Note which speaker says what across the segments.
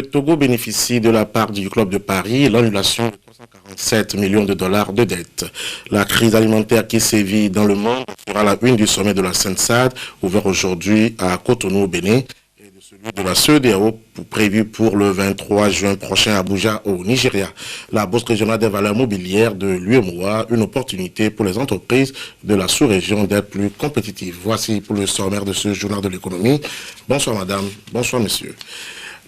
Speaker 1: Le Togo bénéficie de la part du Club de Paris l'annulation de 347 millions de dollars de dettes. La crise alimentaire qui sévit dans le monde fera la une du sommet de la Sainte-Sade, ouvert aujourd'hui à Cotonou au Bénin, et de celui de la CEDEAO prévu pour le 23 juin prochain à Abuja au Nigeria. La Bourse régionale des valeurs mobilières de l'UEMOA, une opportunité pour les entreprises de la sous-région d'être plus compétitives. Voici pour le sommaire de ce journal de l'économie. Bonsoir madame, bonsoir monsieur.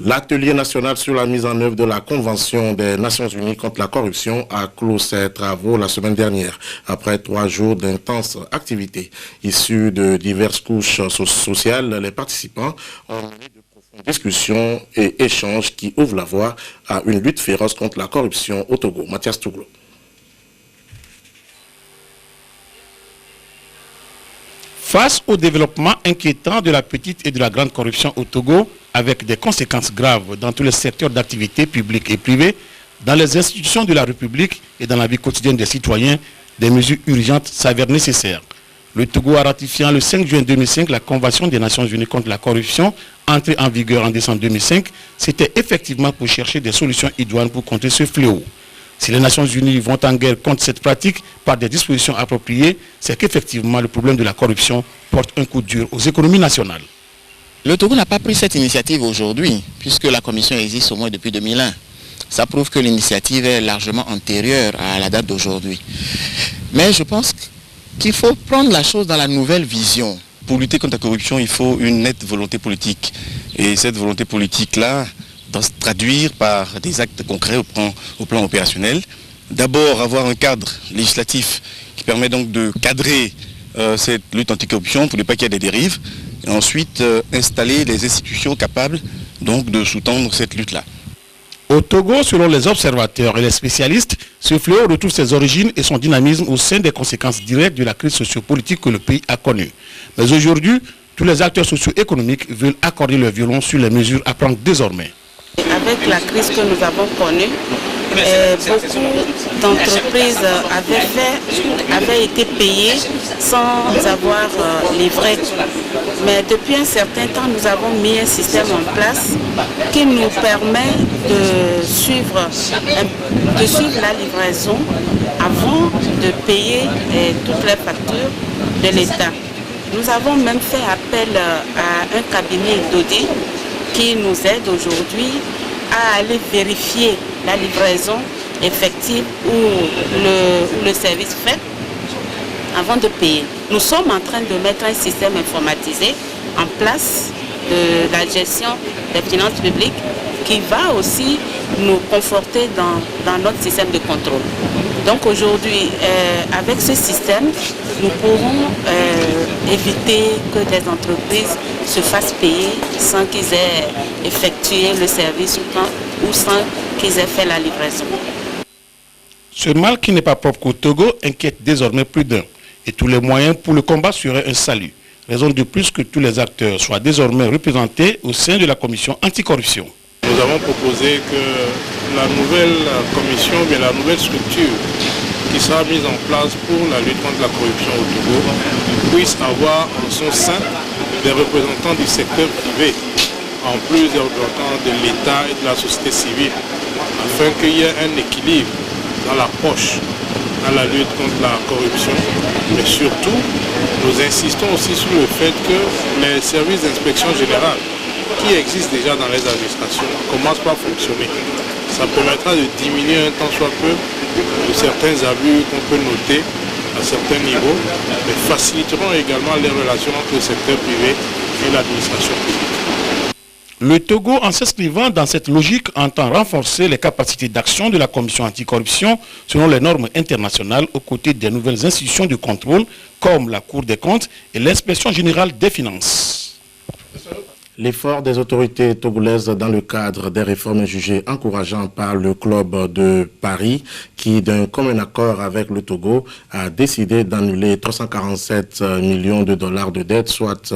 Speaker 1: L'atelier national sur la mise en œuvre de la Convention des Nations Unies contre la corruption a clos ses travaux la semaine dernière, après 3 jours d'intenses activités. Issus de diverses couches sociales, les participants ont mené de profondes discussions et échanges qui ouvrent la voie à une lutte féroce contre la corruption au Togo. Mathias Touglo.
Speaker 2: Face au développement inquiétant de la petite et de la grande corruption au Togo, avec des conséquences graves dans tous les secteurs d'activité publique et privée, dans les institutions de la République et dans la vie quotidienne des citoyens, des mesures urgentes s'avèrent nécessaires. Le Togo a ratifié le 5 juin 2005 la Convention des Nations Unies contre la corruption, entrée en vigueur en décembre 2005. C'était effectivement pour chercher des solutions idoines pour contrer ce fléau. Si les Nations Unies vont en guerre contre cette pratique par des dispositions appropriées, c'est qu'effectivement le problème de la corruption porte un coup dur aux économies nationales.
Speaker 3: Le Togo n'a pas pris cette initiative aujourd'hui, puisque la commission existe au moins depuis 2001. Ça prouve que l'initiative est largement antérieure à la date d'aujourd'hui. Mais je pense qu'il faut prendre la chose dans la nouvelle vision.
Speaker 4: Pour lutter contre la corruption, il faut une nette volonté politique. Et cette volonté politique-là doit se traduire par des actes concrets au plan opérationnel. D'abord, avoir un cadre législatif qui permet donc de cadrer cette lutte anticorruption pour ne pas qu'il y ait des dérives. Et ensuite, installer des institutions capables donc de sous-tendre cette lutte-là.
Speaker 2: Au Togo, selon les observateurs et les spécialistes, ce fléau retrouve ses origines et son dynamisme au sein des conséquences directes de la crise sociopolitique que le pays a connue. Mais aujourd'hui, tous les acteurs socio-économiques veulent accorder leur violon sur les mesures à prendre désormais.
Speaker 5: Avec la crise que nous avons connue, beaucoup d'entreprises avaient été payées sans avoir livré. Mais depuis un certain temps, nous avons mis un système en place qui nous permet de suivre la livraison avant de payer toutes les factures de l'État. Nous avons même fait appel à un cabinet d'audit qui nous aide aujourd'hui à aller vérifier la livraison effective ou le service fait avant de payer. Nous sommes en train de mettre un système informatisé en place de la gestion des finances publiques qui va aussi nous conforter dans notre système de contrôle. Donc aujourd'hui, avec ce système, nous pourrons éviter que des entreprises se fassent payer sans qu'ils aient effectué le service ou sans qu'ils aient fait la livraison.
Speaker 2: Ce mal qui n'est pas propre au Togo inquiète désormais plus d'un. Et tous les moyens pour le combat seraient un salut. Raison de plus que tous les acteurs soient désormais représentés au sein de la commission anticorruption.
Speaker 6: Nous avons proposé que la nouvelle commission, mais la nouvelle structure qui sera mise en place pour la lutte contre la corruption au Togo puisse avoir en son sein des représentants du secteur privé, en plus des représentants de l'État et de la société civile, afin qu'il y ait un équilibre dans l'approche à la lutte contre la corruption. Mais surtout, nous insistons aussi sur le fait que les services d'inspection générale qui existent déjà dans les administrations commencent par fonctionner. Ça permettra de diminuer un tant soit peu de certains abus qu'on peut noter à certains niveaux, mais faciliteront également les relations entre le secteur privé et l'administration publique.
Speaker 2: Le Togo, en s'inscrivant dans cette logique, entend renforcer les capacités d'action de la Commission anticorruption selon les normes internationales aux côtés des nouvelles institutions de contrôle comme la Cour des comptes et l'Inspection générale des finances.
Speaker 1: L'effort des autorités togolaises dans le cadre des réformes jugées encourageant par le Club de Paris qui, d'un commun accord avec le Togo, a décidé d'annuler 347 millions de dollars de dettes, soit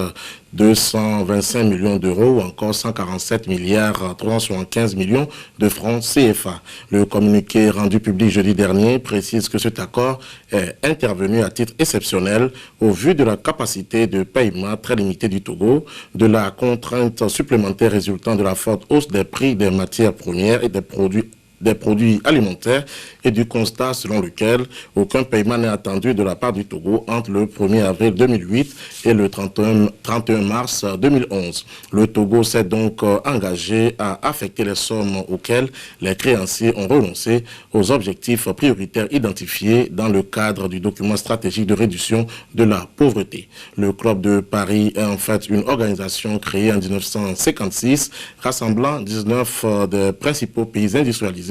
Speaker 1: 225 millions d'euros ou encore 147 milliards 375 millions de francs CFA. Le communiqué rendu public jeudi dernier précise que cet accord est intervenu à titre exceptionnel au vu de la capacité de paiement très limitée du Togo, de la contrainte supplémentaire résultant de la forte hausse des prix des matières premières et des produits alimentaires et du constat selon lequel aucun paiement n'est attendu de la part du Togo entre le 1er avril 2008 et le 31 mars 2011. Le Togo s'est donc engagé à affecter les sommes auxquelles les créanciers ont renoncé aux objectifs prioritaires identifiés dans le cadre du document stratégique de réduction de la pauvreté. Le Club de Paris est en fait une organisation créée en 1956 rassemblant 19 des principaux pays industrialisés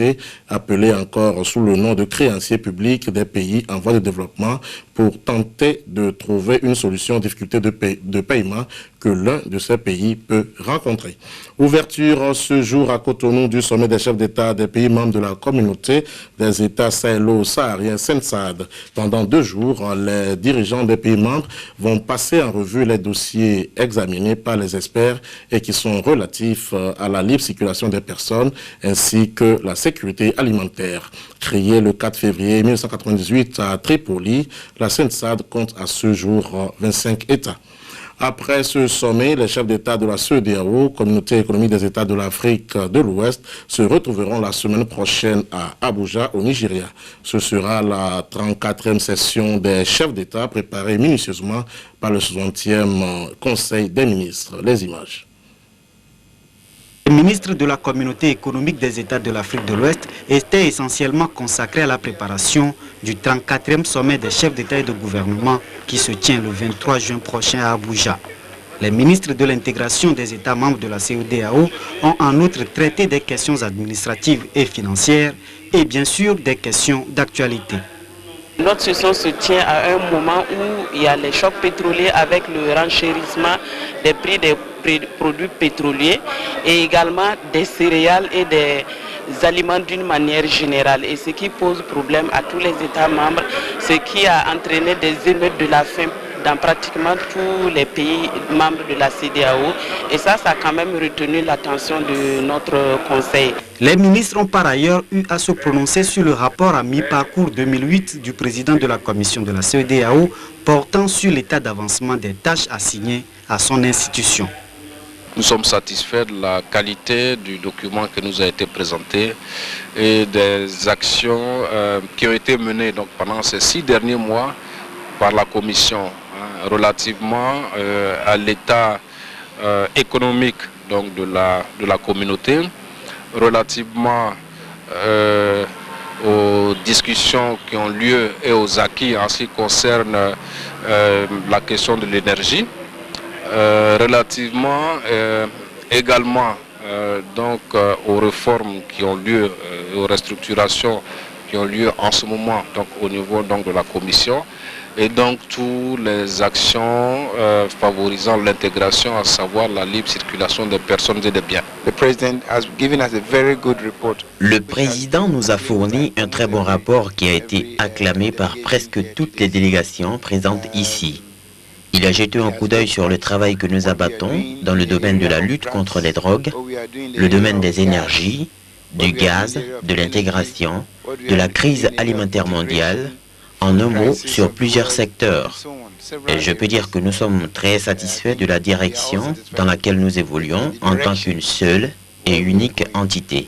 Speaker 1: appelés encore sous le nom de créanciers publics des pays en voie de développement pour tenter de trouver une solution aux difficultés de paiement que l'un de ces pays peut rencontrer. Ouverture ce jour à Cotonou du sommet des chefs d'État des pays membres de la communauté des États sahélo-sahariens SENSAD. Pendant 2 jours, les dirigeants des pays membres vont passer en revue les dossiers examinés par les experts et qui sont relatifs à la libre circulation des personnes ainsi que la sécurité alimentaire. Créée le 4 février 1998 à Tripoli, la SENSAD compte à ce jour 25 États. Après ce sommet, les chefs d'État de la CEDEAO, Communauté économique des États de l'Afrique de l'Ouest, se retrouveront la semaine prochaine à Abuja, au Nigeria. Ce sera la 34e session des chefs d'État préparée minutieusement par le 60e Conseil des ministres. Les images.
Speaker 7: Le ministre de la Communauté économique des États de l'Afrique de l'Ouest était essentiellement consacré à la préparation du 34e sommet des chefs d'État et de gouvernement qui se tient le 23 juin prochain à Abuja. Les ministres de l'intégration des États membres de la CEDEAO ont en outre traité des questions administratives et financières et bien sûr des questions d'actualité.
Speaker 5: Notre session se tient à un moment où il y a les chocs pétroliers avec le renchérissement des prix des produits pétroliers et également des céréales et des aliments d'une manière générale. Et ce qui pose problème à tous les États membres, ce qui a entraîné des émeutes de la faim dans pratiquement tous les pays membres de la CEDEAO. Et ça a quand même retenu l'attention de notre Conseil.
Speaker 7: Les ministres ont par ailleurs eu à se prononcer sur le rapport à mi-parcours 2008 du président de la Commission de la CEDEAO portant sur l'état d'avancement des tâches assignées à son institution.
Speaker 8: Nous sommes satisfaits de la qualité du document qui nous a été présenté et des actions qui ont été menées donc, pendant ces 6 derniers mois par la Commission relativement à l'état économique donc, de la communauté, relativement aux discussions qui ont lieu et aux acquis en ce qui concerne la question de l'énergie, relativement également donc, aux réformes qui ont lieu, aux restructurations qui ont lieu en ce moment donc, au niveau donc, de la Commission. Et donc toutes les actions favorisant l'intégration, à savoir la libre circulation des personnes et des biens.
Speaker 9: Le président nous a fourni un très bon rapport qui a été acclamé par presque toutes les délégations présentes ici. Il a jeté un coup d'œil sur le travail que nous abattons dans le domaine de la lutte contre les drogues, le domaine des énergies, du gaz, de l'intégration, de la crise alimentaire mondiale, en un mot, sur plusieurs secteurs. Et je peux dire que nous sommes très satisfaits de la direction dans laquelle nous évoluons en tant qu'une seule et unique entité.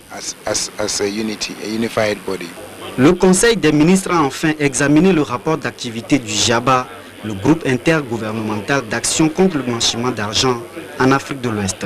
Speaker 7: Le Conseil des ministres a enfin examiné le rapport d'activité du JABA, le groupe intergouvernemental d'action contre le blanchiment d'argent en Afrique de l'Ouest.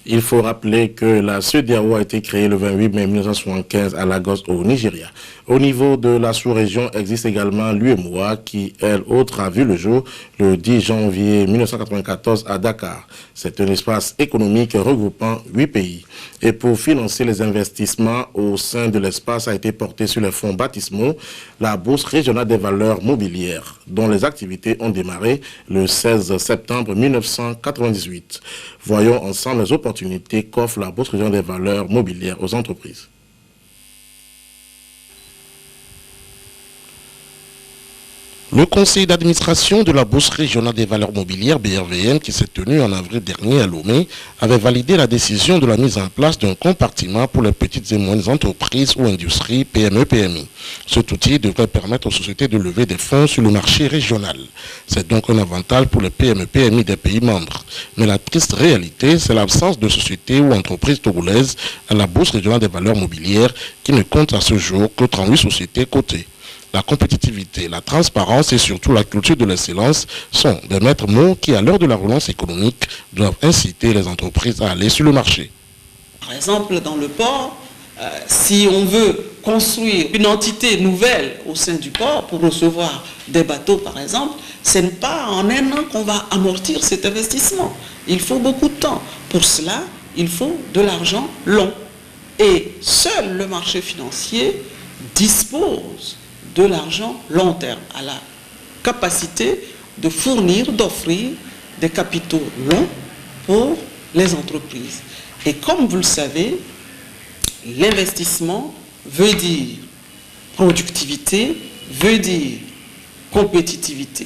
Speaker 1: Il faut rappeler que la CEDEAO a été créée le 28 mai 1975 à Lagos au Nigeria. Au niveau de la sous-région existe également l'UEMOA qui, elle autre, a vu le jour le 10 janvier 1994 à Dakar. C'est un espace économique regroupant 8 pays. Et pour financer les investissements au sein de l'espace a été porté sur les fonds baptismaux la Bourse régionale des valeurs mobilières, dont les activités ont démarré le 16 septembre 1998. Voyons ensemble les opportunités qu'offre la Bourse régionale des valeurs mobilières aux entreprises. Le conseil d'administration de la Bourse régionale des valeurs mobilières BRVM qui s'est tenu en avril dernier à Lomé avait validé la décision de la mise en place d'un compartiment pour les petites et moyennes entreprises ou industries PME-PMI. Cet outil devrait permettre aux sociétés de lever des fonds sur le marché régional. C'est donc un avantage pour les PME-PMI des pays membres. Mais la triste réalité, c'est l'absence de sociétés ou entreprises togolaises à la Bourse régionale des valeurs mobilières qui ne compte à ce jour que 38 sociétés cotées. La compétitivité, la transparence et surtout la culture de l'excellence sont des maîtres mots qui, à l'heure de la relance économique, doivent inciter les entreprises à aller sur le marché.
Speaker 10: Par exemple, dans le port, si on veut construire une entité nouvelle au sein du port pour recevoir des bateaux, par exemple, ce n'est pas en un an qu'on va amortir cet investissement. Il faut beaucoup de temps. Pour cela, il faut de l'argent long. Et seul le marché financier dispose de l'argent long terme, à la capacité de fournir, d'offrir des capitaux longs pour les entreprises. Et comme vous le savez, l'investissement veut dire productivité, veut dire compétitivité.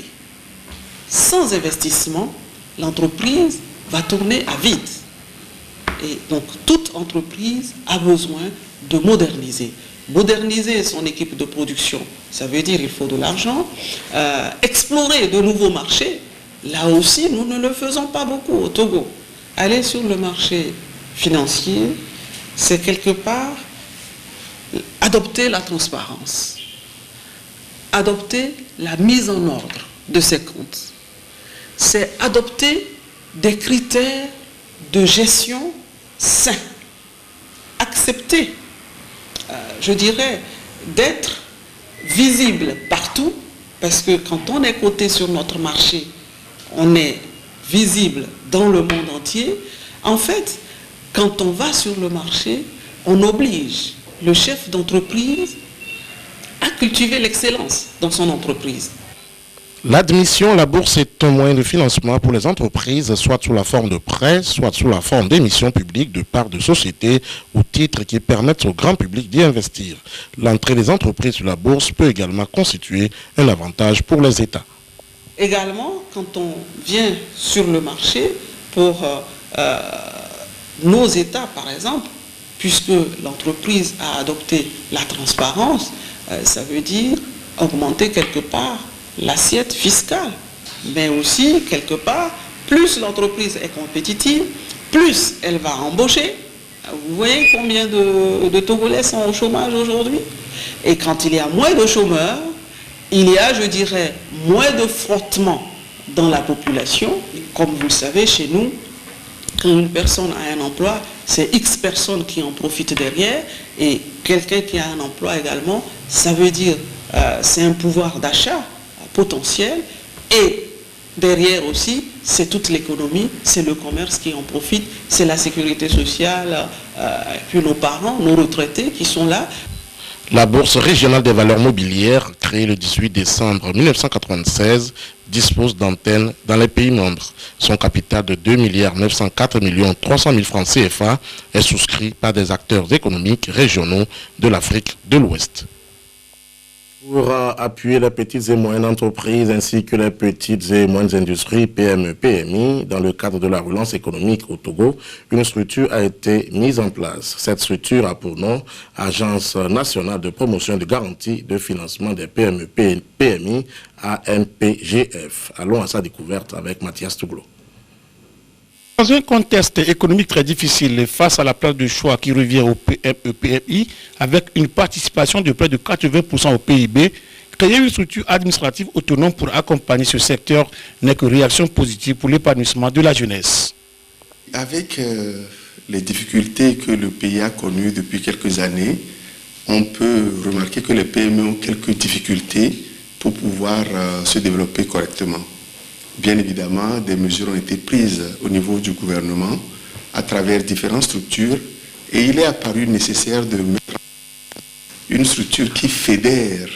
Speaker 10: Sans investissement, l'entreprise va tourner à vide. Et donc, toute entreprise a besoin de moderniser. Moderniser son équipe de production, ça veut dire qu'il faut de l'argent. Explorer de nouveaux marchés, là aussi, nous ne le faisons pas beaucoup au Togo. Aller sur le marché financier, c'est quelque part adopter la transparence, adopter la mise en ordre de ses comptes. C'est adopter des critères de gestion sains, accepter je dirais, d'être visible partout, parce que quand on est coté sur notre marché, on est visible dans le monde entier. En fait, quand on va sur le marché, on oblige le chef d'entreprise à cultiver l'excellence dans son entreprise.
Speaker 1: L'admission à la bourse est un moyen de financement pour les entreprises, soit sous la forme de prêts, soit sous la forme d'émissions publiques de parts de sociétés ou titres qui permettent au grand public d'y investir. L'entrée des entreprises sur la bourse peut également constituer un avantage pour les États.
Speaker 10: Également, quand on vient sur le marché pour nos États, par exemple, puisque l'entreprise a adopté la transparence, ça veut dire augmenter quelque part l'assiette fiscale, mais aussi, quelque part, plus l'entreprise est compétitive, plus elle va embaucher. Vous voyez combien de Togolais sont au chômage aujourd'hui? Et quand il y a moins de chômeurs, il y a, je dirais, moins de frottement dans la population. Comme vous le savez, chez nous, quand une personne a un emploi, c'est X personnes qui en profitent derrière, et quelqu'un qui a un emploi également, ça veut dire c'est un pouvoir d'achat potentiel, et derrière aussi, c'est toute l'économie, c'est le commerce qui en profite, c'est la sécurité sociale, puis nos parents, nos retraités qui sont là.
Speaker 1: La Bourse régionale des valeurs mobilières, créée le 18 décembre 1996, dispose d'antennes dans les pays membres. Son capital de 2 904 300 000 francs CFA est souscrit par des acteurs économiques régionaux de l'Afrique de l'Ouest. Pour appuyer les petites et moyennes entreprises ainsi que les petites et moyennes industries PME-PMI dans le cadre de la relance économique au Togo, une structure a été mise en place. Cette structure a pour nom Agence nationale de promotion et de garantie de financement des PME-PMI, ANPGF. Allons à sa découverte avec Mathias Touglo.
Speaker 2: Dans un contexte économique très difficile face à la place de choix qui revient au PME-PMI, avec une participation de près de 80% au PIB, créer une structure administrative autonome pour accompagner ce secteur n'est que réaction positive pour l'épanouissement de la jeunesse.
Speaker 11: Avec les difficultés que le pays a connues depuis quelques années, on peut remarquer que les PME ont quelques difficultés pour pouvoir se développer correctement. Bien évidemment, des mesures ont été prises au niveau du gouvernement à travers différentes structures et il est apparu nécessaire de mettre une structure qui fédère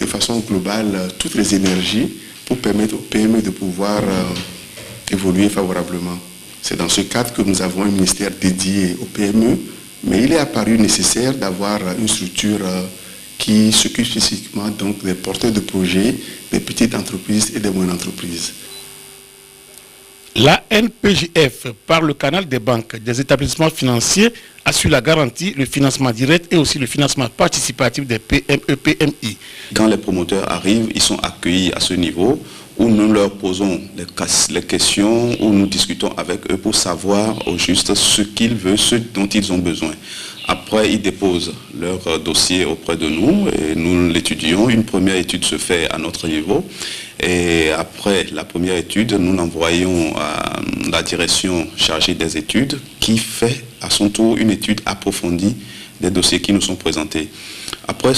Speaker 11: de façon globale toutes les énergies pour permettre aux PME de pouvoir évoluer favorablement. C'est dans ce cadre que nous avons un ministère dédié aux PME, mais il est apparu nécessaire d'avoir une structure qui s'occupe spécifiquement donc des porteurs de projets, des petites entreprises et des moyennes entreprises.
Speaker 2: La NPJF, par le canal des banques, des établissements financiers, assure la garantie, le financement direct et aussi le financement participatif des PME-PMI.
Speaker 12: Quand les promoteurs arrivent, ils sont accueillis à ce niveau où nous leur posons les questions, où nous discutons avec eux pour savoir au juste ce qu'ils veulent, ce dont ils ont besoin. Après, ils déposent leur dossier auprès de nous et nous l'étudions. Une première étude se fait à notre niveau. Et après la première étude, nous l'envoyons à la direction chargée des études qui fait à son tour une étude approfondie des dossiers qui nous sont présentés. Après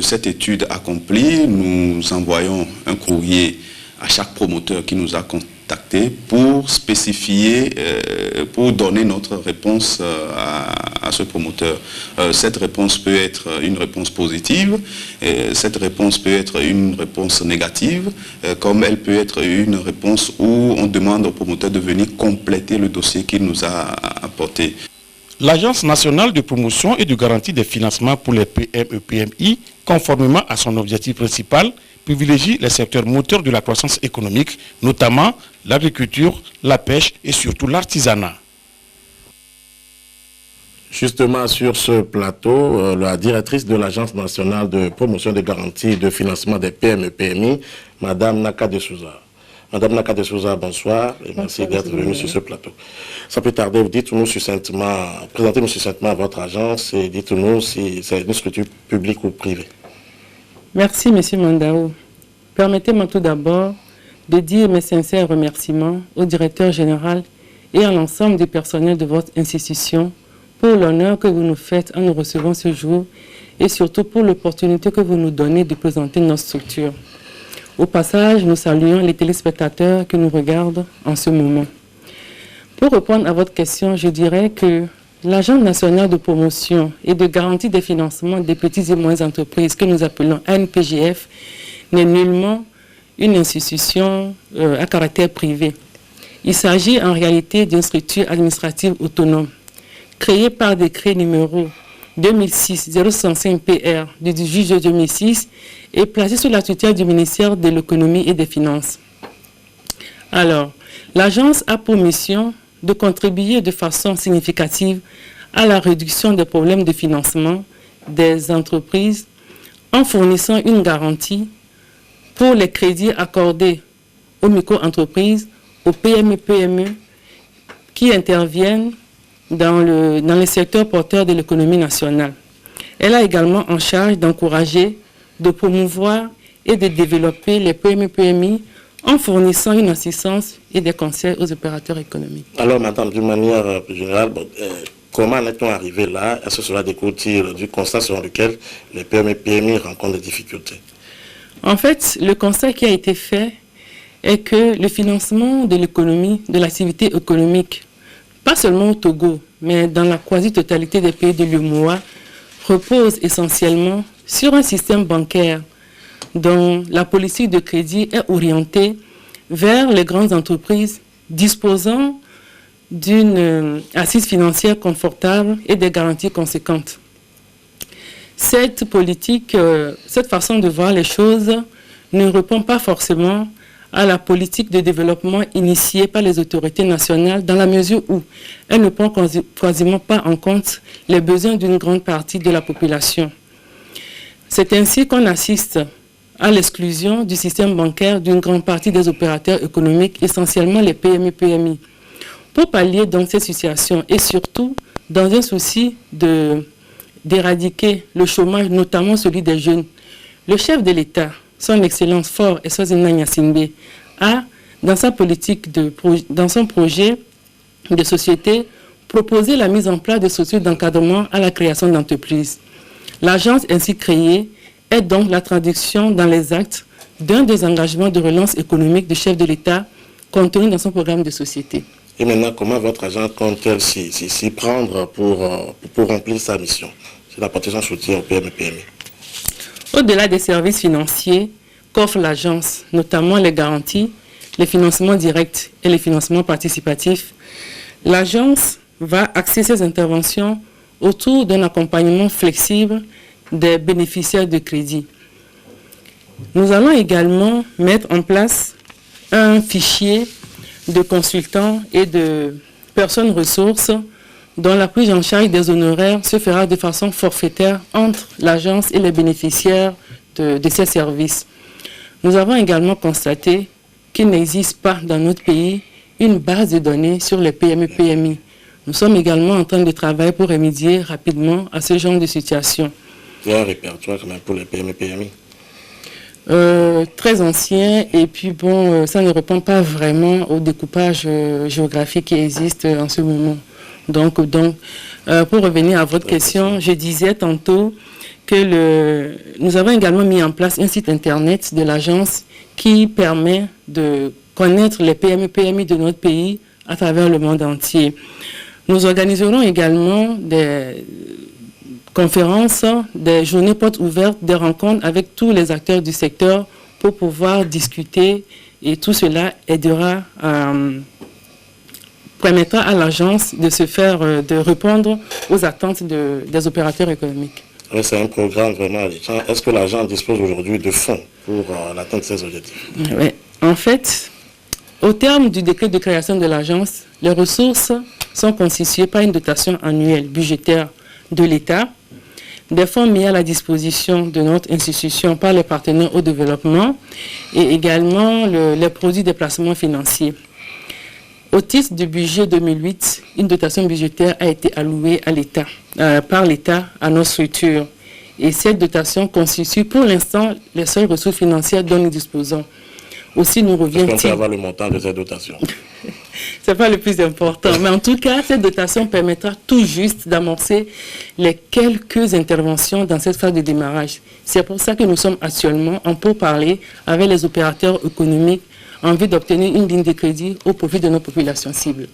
Speaker 12: cette étude accomplie, nous envoyons un courrier à chaque promoteur qui nous a contactés pour spécifier, pour donner notre réponse à ce promoteur. Cette réponse peut être une réponse positive, cette réponse peut être une réponse négative, comme elle peut être une réponse où on demande au promoteur de venir compléter le dossier qu'il nous a apporté.
Speaker 2: L'Agence nationale de promotion et de garantie des financements pour les PME-PMI, conformément à son objectif principal, privilégie les secteurs moteurs de la croissance économique, notamment l'agriculture, la pêche et surtout l'artisanat.
Speaker 1: Justement, sur ce plateau, la directrice de l'Agence nationale de promotion et de garantie et de financement des PME-PMI, Madame Naka de Souza. Madame Naka de Souza, bonsoir et merci d'être venue sur ce plateau. Sans plus tarder, dites-nous succinctement, présentez-nous succinctement votre agence et dites-nous si c'est une structure publique ou privée.
Speaker 13: Merci, M. Mandao. Permettez-moi tout d'abord de dire mes sincères remerciements au directeur général et à l'ensemble du personnel de votre institution pour l'honneur que vous nous faites en nous recevant ce jour et surtout pour l'opportunité que vous nous donnez de présenter notre structure. Au passage, nous saluons les téléspectateurs qui nous regardent en ce moment. Pour répondre à votre question, je dirais que l'Agence nationale de promotion et de garantie des financements des petites et moyennes entreprises que nous appelons ANPJF n'est nullement une institution à caractère privé. Il s'agit en réalité d'une structure administrative autonome créée par décret numéro 2006-065-PR du 18 juillet 2006 et placée sous la tutelle du ministère de l'économie et des finances. Alors, l'agence a pour mission de contribuer de façon significative à la réduction des problèmes de financement des entreprises en fournissant une garantie pour les crédits accordés aux micro-entreprises, aux PME qui interviennent dans les secteurs porteurs de l'économie nationale. Elle a également en charge d'encourager, de promouvoir et de développer les PME-PMI en fournissant une assistance et des conseils aux opérateurs économiques.
Speaker 1: Alors, madame, d'une manière générale, comment est-on arrivé là? Est-ce que cela découle-t-il du constat selon lequel les PME-PMI rencontrent des difficultés?
Speaker 13: En fait, le constat qui a été fait est que le financement de l'économie, de l'activité économique, pas seulement au Togo, mais dans la quasi-totalité des pays de l'UEMOA, repose essentiellement sur un système bancaire dont la politique de crédit est orientée vers les grandes entreprises disposant d'une assise financière confortable et des garanties conséquentes. Cette politique, cette façon de voir les choses ne répond pas forcément à la politique de développement initiée par les autorités nationales dans la mesure où elle ne prend quasiment pas en compte les besoins d'une grande partie de la population. C'est ainsi qu'on assiste à l'exclusion du système bancaire d'une grande partie des opérateurs économiques, essentiellement les PME-PMI. Pour pallier donc cette situation et surtout dans un souci d'éradiquer le chômage, notamment celui des jeunes, le chef de l'État, son Excellence Faure Eswazina Gnassingbé, a, dans sa politique, dans son projet de société, proposé la mise en place de structures d'encadrement à la création d'entreprises. L'agence ainsi créée est donc la traduction dans les actes d'un des engagements de relance économique du chef de l'État contenu dans son programme de société.
Speaker 1: Et maintenant, comment votre agence compte-t-elle s'y prendre pour remplir sa mission? C'est d'apporter son soutien aux PME-PMI.
Speaker 13: Au-delà des services financiers qu'offre l'agence, notamment les garanties, les financements directs et les financements participatifs, l'agence va axer ses interventions autour d'un accompagnement flexible des bénéficiaires de crédit. Nous allons également mettre en place un fichier de consultants et de personnes ressources dont la prise en charge des honoraires se fera de façon forfaitaire entre l'agence et les bénéficiaires de ces services. Nous avons également constaté qu'il n'existe pas dans notre pays une base de données sur les PME-PMI. Nous sommes également en train de travailler pour remédier rapidement à ce genre de situation.
Speaker 1: Il y a un répertoire quand même pour les PME-PMI.
Speaker 13: Très ancien, et puis bon, ça ne répond pas vraiment au découpage géographique qui existe en ce moment. Donc, pour revenir à votre question, je disais tantôt que nous avons également mis en place un site internet de l'agence qui permet de connaître les PME-PMI de notre pays à travers le monde entier. Nous organiserons également des conférences, des journées portes ouvertes, des rencontres avec tous les acteurs du secteur pour pouvoir discuter, et tout cela aidera, permettra à l'agence de se faire, de répondre aux attentes des opérateurs économiques.
Speaker 1: Oui, c'est un programme vraiment alléchant. Est-ce que l'agence dispose aujourd'hui de fonds pour l'atteinte de ces objectifs?
Speaker 13: Oui, en fait, au terme du décret de création de l'agence, les ressources sont constituées par une dotation annuelle budgétaire de l'État, des fonds mis à la disposition de notre institution par les partenaires au développement et également les produits des placements financiers. Au titre du budget 2008, une dotation budgétaire a été allouée à l'État, par l'État à nos structures. Et cette dotation constitue pour l'instant les seules ressources financières dont nous disposons. Aussi, nous revient.
Speaker 1: Est-ce qu'on peut avoir le montant de cette dotation?
Speaker 13: Ce n'est pas le plus important. Mais en tout cas, cette dotation permettra tout juste d'amorcer les quelques interventions dans cette phase de démarrage. C'est pour ça que nous sommes actuellement en pourparlers avec les opérateurs économiques en vue d'obtenir une ligne de crédit au profit de nos populations cibles.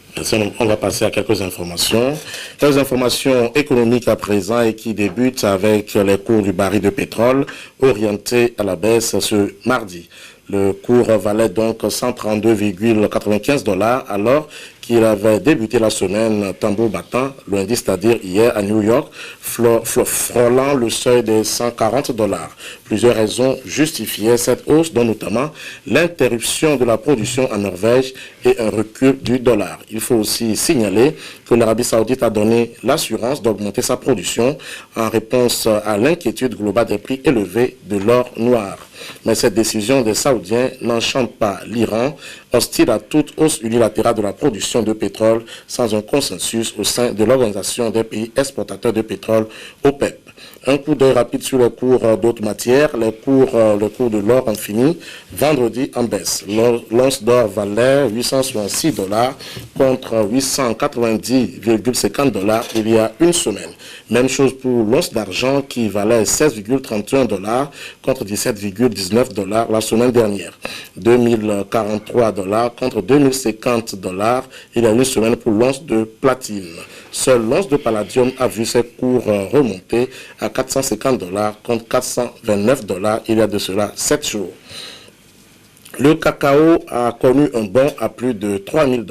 Speaker 1: On va passer à quelques informations. Quelques informations économiques à présent et qui débutent avec les cours du baril de pétrole orientés à la baisse ce mardi. Le cours valait donc 132,95 $ alors qu'il avait débuté la semaine tambour battant, lundi, c'est-à-dire hier à New York, frôlant le seuil des 140 $. Plusieurs raisons justifiaient cette hausse, dont notamment l'interruption de la production en Norvège et un recul du dollar. Il faut aussi signaler que l'Arabie Saoudite a donné l'assurance d'augmenter sa production en réponse à l'inquiétude globale des prix élevés de l'or noir. Mais cette décision des Saoudiens n'enchante pas l'Iran, hostile à toute hausse unilatérale de la production de pétrole sans un consensus au sein de l'Organisation des pays exportateurs de pétrole, OPEP. Un coup d'œil rapide sur les cours d'autres matières. Le cours de l'or en fini vendredi en baisse. L'once d'or valait 866 $ contre 890,50 $ il y a une semaine. Même chose pour l'once d'argent qui valait 16,31 $ contre 17,19 $ la semaine dernière. 2043 $ contre 2050 $ il y a une semaine pour l'once de platine. Seule l'once de palladium a vu ses cours remonter à 450 $ contre 429 $ il y a de cela 7 jours. Le cacao a connu un bond à plus de 3 000 $.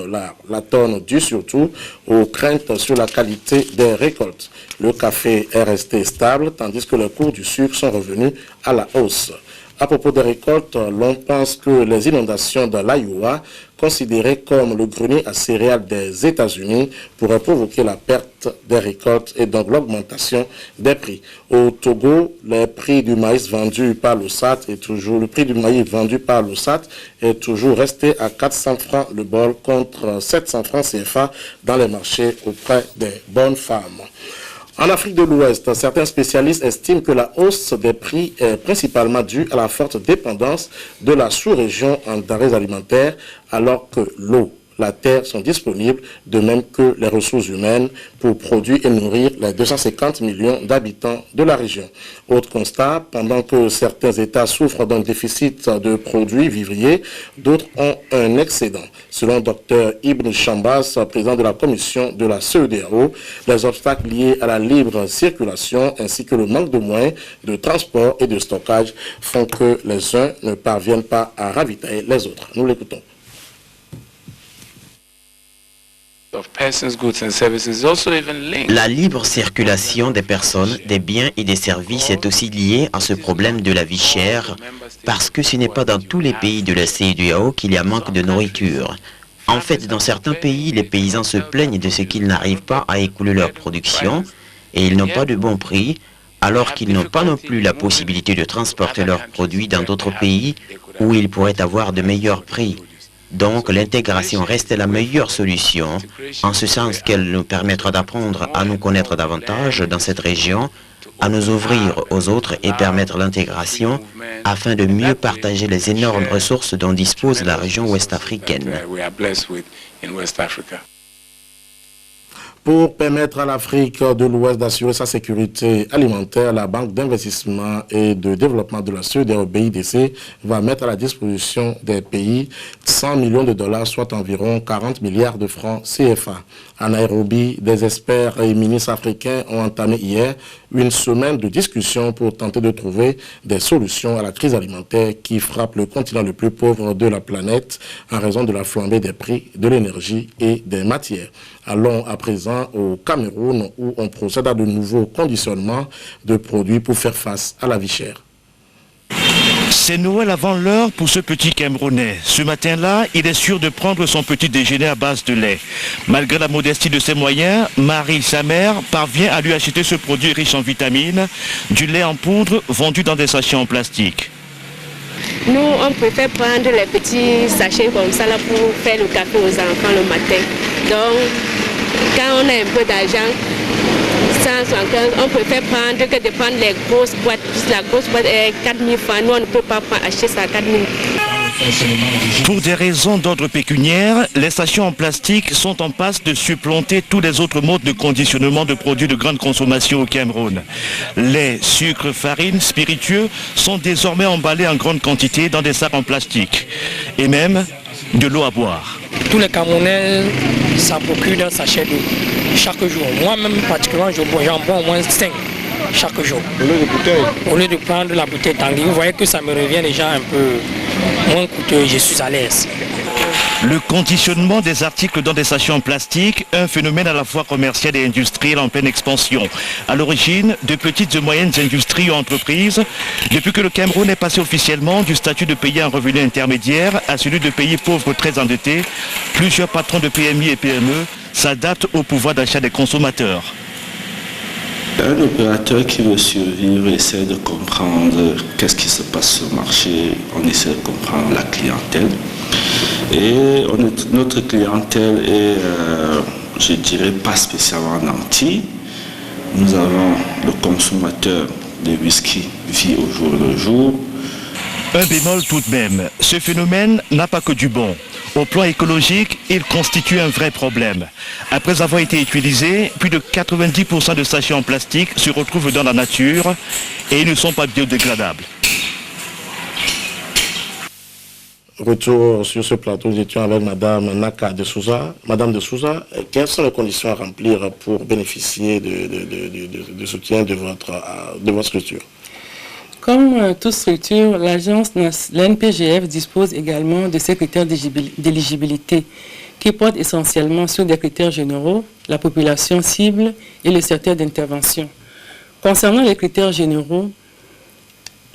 Speaker 1: La tonne due surtout aux craintes sur la qualité des récoltes. Le café est resté stable tandis que les cours du sucre sont revenus à la hausse. À propos des récoltes, l'on pense que les inondations de l'Iowa, considérées comme le grenier à céréales des États-Unis, pourraient provoquer la perte des récoltes et donc l'augmentation des prix. Au Togo, le prix du maïs vendu par l'OSAT est toujours resté à 400 francs le bol contre 700 francs CFA dans les marchés auprès des bonnes femmes. En Afrique de l'Ouest, certains spécialistes estiment que la hausse des prix est principalement due à la forte dépendance de la sous-région en denrées alimentaires, alors que l'eau, la terre sont disponibles, de même que les ressources humaines pour produire et nourrir les 250 millions d'habitants de la région. Autre constat, pendant que certains États souffrent d'un déficit de produits vivriers, d'autres ont un excédent. Selon Dr Ibn Chambas, président de la commission de la CEDEAO, les obstacles liés à la libre circulation ainsi que le manque de moyens de transport et de stockage font que les uns ne parviennent pas à ravitailler les autres. Nous l'écoutons.
Speaker 9: La libre circulation des personnes, des biens et des services est aussi liée à ce problème de la vie chère, parce que ce n'est pas dans tous les pays de la CEDEAO qu'il y a manque de nourriture. En fait, dans certains pays, les paysans se plaignent de ce qu'ils n'arrivent pas à écouler leur production et ils n'ont pas de bon prix, alors qu'ils n'ont pas non plus la possibilité de transporter leurs produits dans d'autres pays où ils pourraient avoir de meilleurs prix. Donc l'intégration reste la meilleure solution, en ce sens qu'elle nous permettra d'apprendre à nous connaître davantage dans cette région, à nous ouvrir aux autres et permettre l'intégration afin de mieux partager les énormes ressources dont dispose la région ouest-africaine.
Speaker 1: Pour permettre à l'Afrique de l'Ouest d'assurer sa sécurité alimentaire, la Banque d'investissement et de développement de la CEDEAO, BIDC, va mettre à la disposition des pays 100 millions de dollars, soit environ 40 milliards de francs CFA. À Nairobi, des experts et ministres africains ont entamé hier une semaine de discussion pour tenter de trouver des solutions à la crise alimentaire qui frappe le continent le plus pauvre de la planète en raison de la flambée des prix de l'énergie et des matières. Allons à présent au Cameroun où on procède à de nouveaux conditionnements de produits pour faire face à la vie chère.
Speaker 14: C'est Noël avant l'heure pour ce petit Camerounais. Ce matin-là, il est sûr de prendre son petit déjeuner à base de lait. Malgré la modestie de ses moyens, Marie, sa mère, parvient à lui acheter ce produit riche en vitamines, du lait en poudre vendu dans des sachets en plastique.
Speaker 15: Nous, on préfère prendre les petits sachets comme ça là pour faire le café aux enfants le matin. Donc, quand on a un peu d'argent, 175, on préfère prendre que de prendre les grosses boîtes. Puisque la grosse boîte est 4 000 francs. Nous, on ne peut pas acheter ça à 4 000.
Speaker 14: Pour des raisons d'ordre pécuniaire, les sachets en plastique sont en passe de supplanter tous les autres modes de conditionnement de produits de grande consommation au Cameroun. Lait, sucre, farine, spiritueux sont désormais emballés en grande quantité dans des sacs en plastique. Et même de l'eau à boire.
Speaker 16: Tous les Camerounais s'en procurent d'un sachet d'eau chaque jour. Moi-même, particulièrement, j'en bois au moins 5 chaque jour. Au lieu de prendre la bouteille Tanguy, vous voyez que ça me revient déjà un peu moins coûteux. Je suis à l'aise.
Speaker 14: Le conditionnement des articles dans des sachets en plastique, un phénomène à la fois commercial et industriel en pleine expansion. À l'origine, de petites et moyennes industries ou entreprises, depuis que le Cameroun est passé officiellement du statut de pays en revenu intermédiaire à celui de pays pauvre très endetté, plusieurs patrons de PMI et PME s'adaptent au pouvoir d'achat des consommateurs.
Speaker 17: Un opérateur qui veut survivre essaie de comprendre qu'est-ce qui se passe sur le marché, on essaie de comprendre la clientèle. Et notre clientèle est, je dirais, pas spécialement nantie. Nous avons le consommateur de whisky vit au jour le jour.
Speaker 14: Un bémol tout de même, ce phénomène n'a pas que du bon. Au plan écologique, il constitue un vrai problème. Après avoir été utilisé, plus de 90% de sachets en plastique se retrouvent dans la nature et ils ne sont pas biodégradables.
Speaker 1: Retour sur ce plateau, nous étions avec Madame Naka de Souza. Madame de Souza, quelles sont les conditions à remplir pour bénéficier de soutien de votre structure?
Speaker 13: Comme toute structure, l'NPGF dispose également de ses critères d'éligibilité qui portent essentiellement sur des critères généraux, la population cible et le secteur d'intervention. Concernant les critères généraux,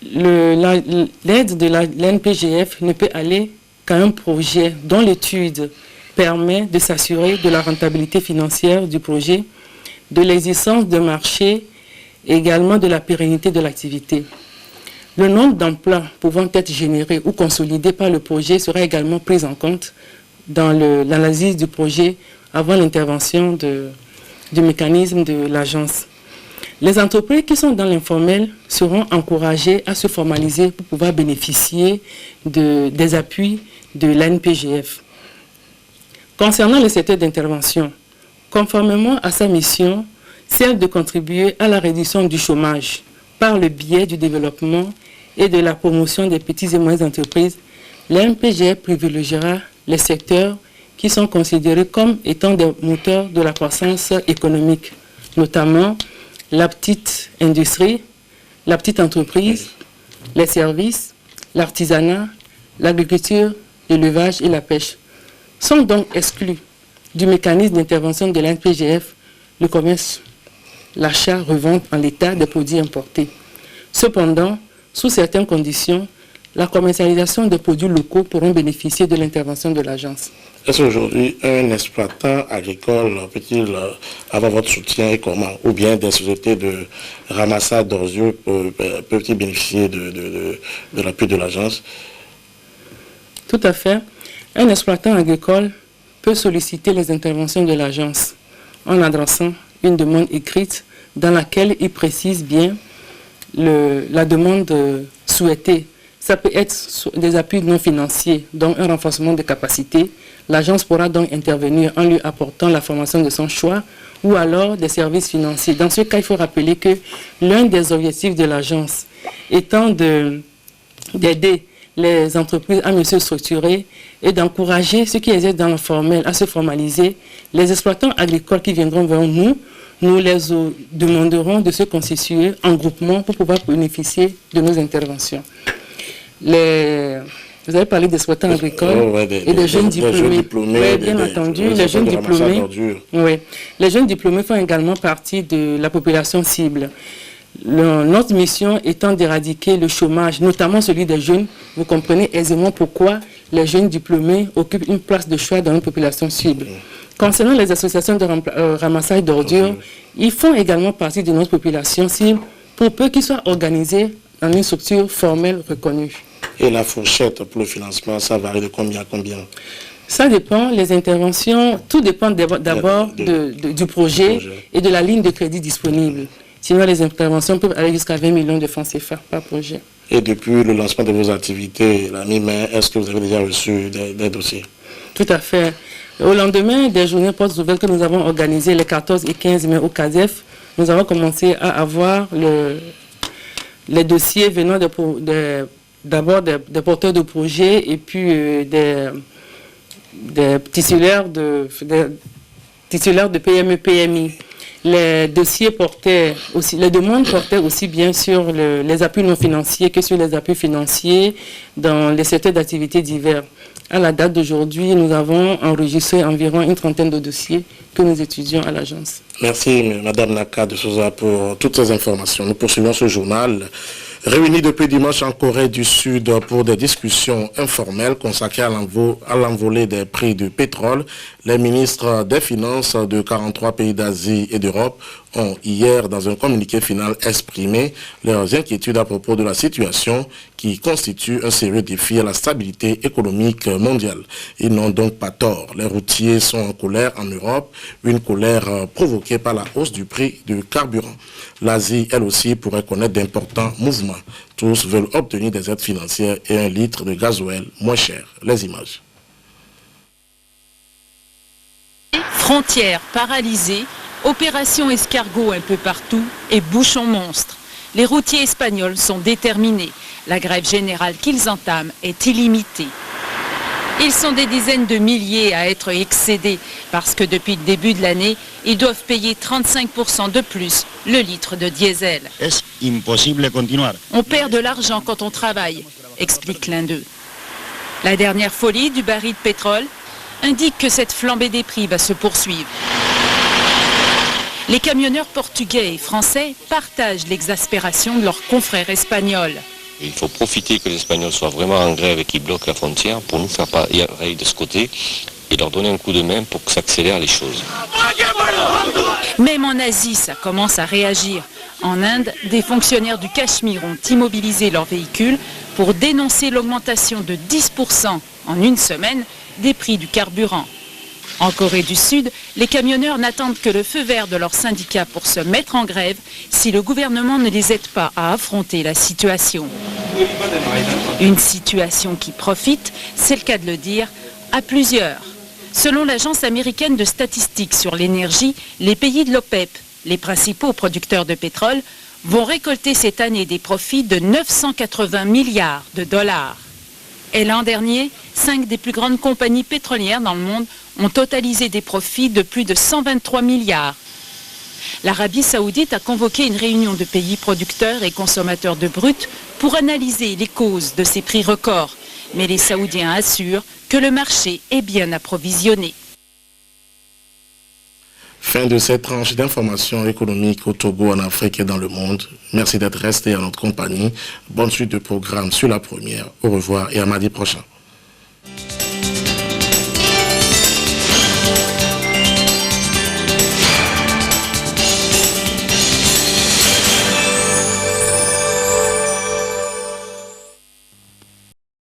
Speaker 13: l'aide de l'NPGF ne peut aller qu'à un projet dont l'étude permet de s'assurer de la rentabilité financière du projet, de l'existence de marché et également de la pérennité de l'activité. Le nombre d'emplois pouvant être générés ou consolidés par le projet sera également pris en compte dans l'analyse du projet avant l'intervention du mécanisme de l'agence. Les entreprises qui sont dans l'informel seront encouragées à se formaliser pour pouvoir bénéficier des appuis de l'ANPGF. Concernant le secteur d'intervention, conformément à sa mission, celle de contribuer à la réduction du chômage par le biais du développement et de la promotion des petites et moyennes entreprises, l'ANPGF privilégiera les secteurs qui sont considérés comme étant des moteurs de la croissance économique, notamment la petite industrie, la petite entreprise, les services, l'artisanat, l'agriculture, l'élevage et la pêche. Sont donc exclus du mécanisme d'intervention de l'ANPGF, le commerce, l'achat, revente en l'état des produits importés. Cependant, sous certaines conditions, la commercialisation des produits locaux pourront bénéficier de l'intervention de l'agence.
Speaker 1: Est-ce qu'aujourd'hui, un exploitant agricole peut-il avoir votre soutien et comment? Ou bien des sociétés de ramassage d'ordures peuvent-ils bénéficier de l'appui de l'agence?
Speaker 13: Tout à fait. Un exploitant agricole peut solliciter les interventions de l'agence en adressant une demande écrite dans laquelle il précise bien la demande souhaitée. Ça peut être des appuis non financiers, donc un renforcement de capacité. L'agence pourra donc intervenir en lui apportant la formation de son choix ou alors des services financiers. Dans ce cas, il faut rappeler que l'un des objectifs de l'agence étant d'aider les entreprises à mieux se structurer et d'encourager ceux qui exercent dans le formel à se formaliser. Les exploitants agricoles qui viendront vers nous, nous les demanderons de se constituer en groupement pour pouvoir bénéficier de nos interventions. Vous avez parlé des exploitants agricoles et des jeunes diplômés. Oui, bien entendu, les jeunes diplômés. Oui, les jeunes diplômés font également partie de la population cible. Notre mission étant d'éradiquer le chômage, notamment celui des jeunes, vous comprenez aisément pourquoi les jeunes diplômés occupent une place de choix dans une population cible. Concernant les associations de ramassage d'ordures, ils font également partie de notre population cible pour peu qu'ils soient organisés dans une structure formelle reconnue.
Speaker 1: Et la fourchette pour le financement, ça varie de combien à combien?
Speaker 13: Ça dépend, les interventions, tout dépend d'abord du projet et de la ligne de crédit disponible. Sinon, les interventions peuvent aller jusqu'à 20 millions de francs CFA par projet.
Speaker 1: Et depuis le lancement de vos activités, la mi-mai, est-ce que vous avez déjà reçu des dossiers?
Speaker 13: Tout à fait. Au lendemain des journées portes ouvertes que nous avons organisées les 14 et 15 mai au CASEF, nous avons commencé à avoir les dossiers venant d'abord des porteurs de projets et puis des titulaires de PME, PMI. Les dossiers portaient aussi, les demandes portaient aussi bien sur les appuis non financiers que sur les appuis financiers dans les secteurs d'activité divers. À la date d'aujourd'hui, nous avons enregistré environ une trentaine de dossiers que nous étudions à l'agence.
Speaker 1: Merci Madame Naka de Souza pour toutes ces informations. Nous poursuivons ce journal. Réunis depuis dimanche en Corée du Sud pour des discussions informelles consacrées à l'envolée des prix du pétrole, les ministres des Finances de 43 pays d'Asie et d'Europe ont hier, dans un communiqué final, exprimé leurs inquiétudes à propos de la situation qui constitue un sérieux défi à la stabilité économique mondiale. Ils n'ont donc pas tort. Les routiers sont en colère en Europe, une colère provoquée par la hausse du prix du carburant. L'Asie, elle aussi, pourrait connaître d'importants mouvements. Tous veulent obtenir des aides financières et un litre de gasoil moins cher. Les images.
Speaker 18: Frontières paralysées, opérations escargots un peu partout et bouchons monstres. Les routiers espagnols sont déterminés. La grève générale qu'ils entament est illimitée. Ils sont des dizaines de milliers à être excédés parce que depuis le début de l'année, ils doivent payer 35% de plus le litre de diesel.
Speaker 19: C'est impossible de continuer.
Speaker 18: On perd de l'argent quand on travaille, explique l'un d'eux. La dernière folie du baril de pétrole indique que cette flambée des prix va se poursuivre. Les camionneurs portugais et français partagent l'exaspération de leurs confrères espagnols.
Speaker 20: Il faut profiter que les Espagnols soient vraiment en grève et qu'ils bloquent la frontière pour nous faire pareil de ce côté et leur donner un coup de main pour que s'accélèrent les choses.
Speaker 18: Même en Asie, ça commence à réagir. En Inde, des fonctionnaires du Cachemire ont immobilisé leurs véhicules pour dénoncer l'augmentation de 10% en une semaine des prix du carburant. En Corée du Sud, les camionneurs n'attendent que le feu vert de leur syndicat pour se mettre en grève si le gouvernement ne les aide pas à affronter la situation. Une situation qui profite, c'est le cas de le dire, à plusieurs. Selon l'agence américaine de statistiques sur l'énergie, les pays de l'OPEP, les principaux producteurs de pétrole, vont récolter cette année des profits de 980 milliards de dollars. Et l'an dernier, 5 des plus grandes compagnies pétrolières dans le monde ont totalisé des profits de plus de 123 milliards. L'Arabie saoudite a convoqué une réunion de pays producteurs et consommateurs de brut pour analyser les causes de ces prix records. Mais les Saoudiens assurent que le marché est bien approvisionné.
Speaker 1: Fin de cette tranche d'informations économiques au Togo, en Afrique et dans le monde. Merci d'être resté à notre compagnie. Bonne suite de programme sur La Première. Au revoir et à mardi prochain.